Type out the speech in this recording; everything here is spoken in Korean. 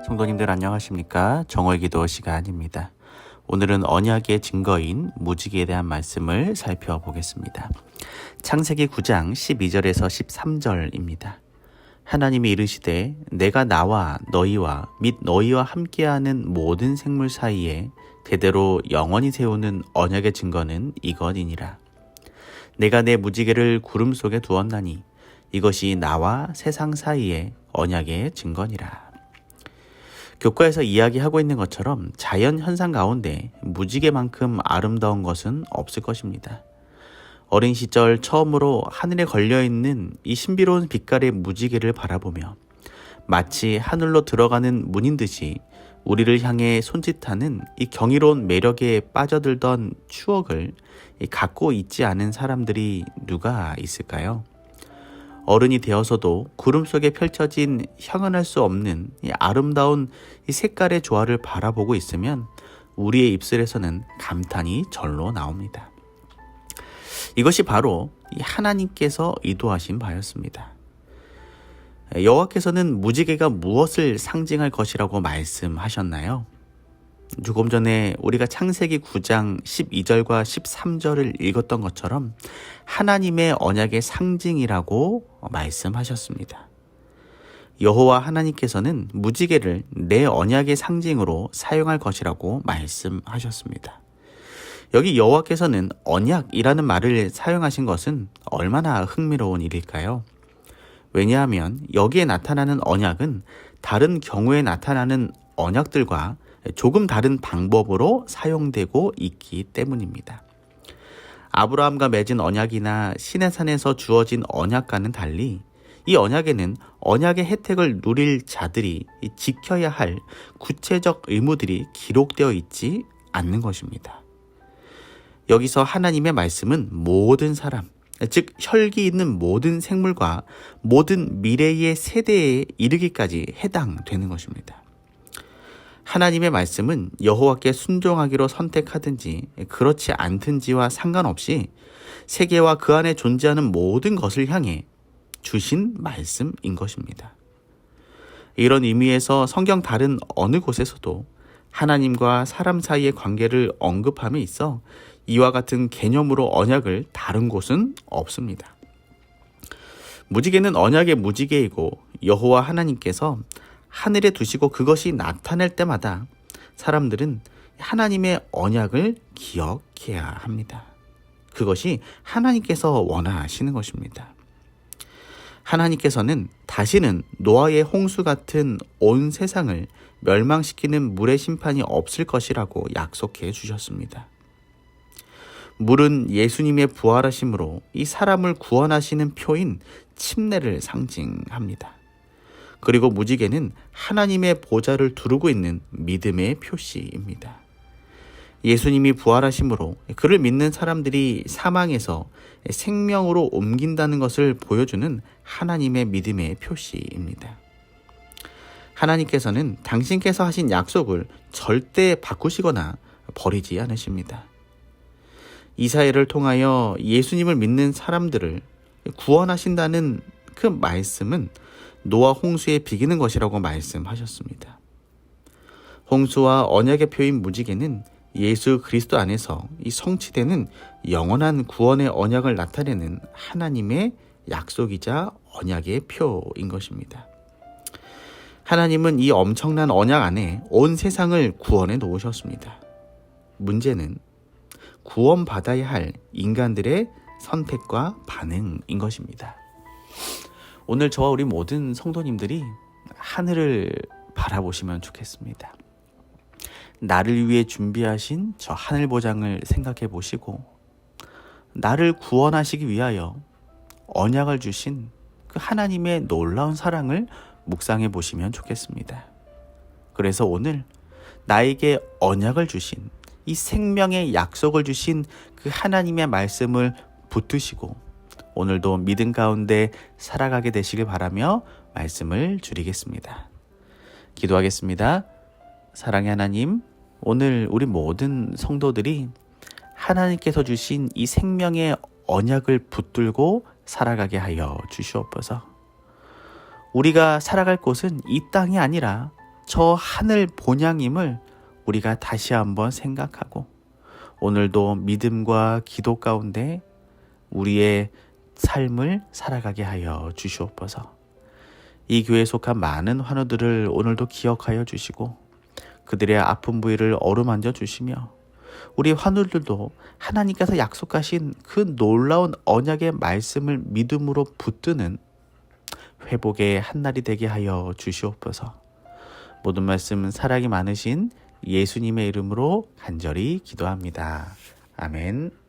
성도님들 안녕하십니까? 정월기도 시간입니다. 오늘은 언약의 증거인 무지개에 대한 말씀을 살펴보겠습니다. 창세기 9장 12절에서 13절입니다. 하나님이 이르시되 내가 나와 너희와 및 너희와 함께하는 모든 생물 사이에 대대로 영원히 세우는 언약의 증거는 이것이니라. 내가 내 무지개를 구름 속에 두었나니 이것이 나와 세상 사이에 언약의 증거니라. 교과에서 이야기하고 있는 것처럼 자연 현상 가운데 무지개만큼 아름다운 것은 없을 것입니다. 어린 시절 처음으로 하늘에 걸려있는 이 신비로운 빛깔의 무지개를 바라보며 마치 하늘로 들어가는 문인 듯이 우리를 향해 손짓하는 이 경이로운 매력에 빠져들던 추억을 갖고 있지 않은 사람들이 누가 있을까요? 어른이 되어서도 구름 속에 펼쳐진 형언할 수 없는 이 아름다운 이 색깔의 조화를 바라보고 있으면 우리의 입술에서는 감탄이 절로 나옵니다. 이것이 바로 이 하나님께서 의도하신 바였습니다. 여호와께서는 무지개가 무엇을 상징할 것이라고 말씀하셨나요? 조금 전에 우리가 창세기 9장 12절과 13절을 읽었던 것처럼 하나님의 언약의 상징이라고 말씀하셨습니다. 여호와 하나님께서는 무지개를 내 언약의 상징으로 사용할 것이라고 말씀하셨습니다. 여기 여호와께서는 언약이라는 말을 사용하신 것은 얼마나 흥미로운 일일까요? 왜냐하면 여기에 나타나는 언약은 다른 경우에 나타나는 언약들과 조금 다른 방법으로 사용되고 있기 때문입니다. 아브라함과 맺은 언약이나 시내산에서 주어진 언약과는 달리 이 언약에는 언약의 혜택을 누릴 자들이 지켜야 할 구체적 의무들이 기록되어 있지 않는 것입니다. 여기서 하나님의 말씀은 모든 사람, 즉 혈기 있는 모든 생물과 모든 미래의 세대에 이르기까지 해당되는 것입니다. 하나님의 말씀은 여호와께 순종하기로 선택하든지 그렇지 않든지와 상관없이 세계와 그 안에 존재하는 모든 것을 향해 주신 말씀인 것입니다. 이런 의미에서 성경 다른 어느 곳에서도 하나님과 사람 사이의 관계를 언급함에 있어 이와 같은 개념으로 언약을 다룬 곳은 없습니다. 무지개는 언약의 무지개이고 여호와 하나님께서 하늘에 두시고 그것이 나타날 때마다 사람들은 하나님의 언약을 기억해야 합니다. 그것이 하나님께서 원하시는 것입니다. 하나님께서는 다시는 노아의 홍수 같은 온 세상을 멸망시키는 물의 심판이 없을 것이라고 약속해 주셨습니다. 물은 예수님의 부활하심으로 이 사람을 구원하시는 표인 침례를 상징합니다. 그리고 무지개는 하나님의 보좌를 두르고 있는 믿음의 표시입니다. 예수님이 부활하심으로 그를 믿는 사람들이 사망에서 생명으로 옮긴다는 것을 보여주는 하나님의 믿음의 표시입니다. 하나님께서는 당신께서 하신 약속을 절대 바꾸시거나 버리지 않으십니다. 이사야를 통하여 예수님을 믿는 사람들을 구원하신다는 그 말씀은 노아 홍수에 비기는 것이라고 말씀하셨습니다. 홍수와 언약의 표인 무지개는 예수 그리스도 안에서 이 성취되는 영원한 구원의 언약을 나타내는 하나님의 약속이자 언약의 표인 것입니다. 하나님은 이 엄청난 언약 안에 온 세상을 구원해 놓으셨습니다. 문제는 구원받아야 할 인간들의 선택과 반응인 것입니다. 오늘 저와 우리 모든 성도님들이 하늘을 바라보시면 좋겠습니다. 나를 위해 준비하신 저 하늘 보장을 생각해 보시고 나를 구원하시기 위하여 언약을 주신 그 하나님의 놀라운 사랑을 묵상해 보시면 좋겠습니다. 그래서 오늘 나에게 언약을 주신 이 생명의 약속을 주신 그 하나님의 말씀을 붙드시고 오늘도 믿음 가운데 살아가게 되시길 바라며 말씀을 줄이겠습니다. 기도하겠습니다. 사랑의 하나님, 오늘 우리 모든 성도들이 하나님께서 주신 이 생명의 언약을 붙들고 살아가게 하여 주시옵소서. 우리가 살아갈 곳은 이 땅이 아니라 저 하늘 본향임을 우리가 다시 한번 생각하고 오늘도 믿음과 기도 가운데 우리의 삶을 살아가게 하여 주시옵소서. 이 교회에 속한 많은 환우들을 오늘도 기억하여 주시고 그들의 아픈 부위를 어루만져 주시며 우리 환우들도 하나님께서 약속하신 그 놀라운 언약의 말씀을 믿음으로 붙드는 회복의 한날이 되게 하여 주시옵소서. 모든 말씀 사랑이 많으신 예수님의 이름으로 간절히 기도합니다. 아멘.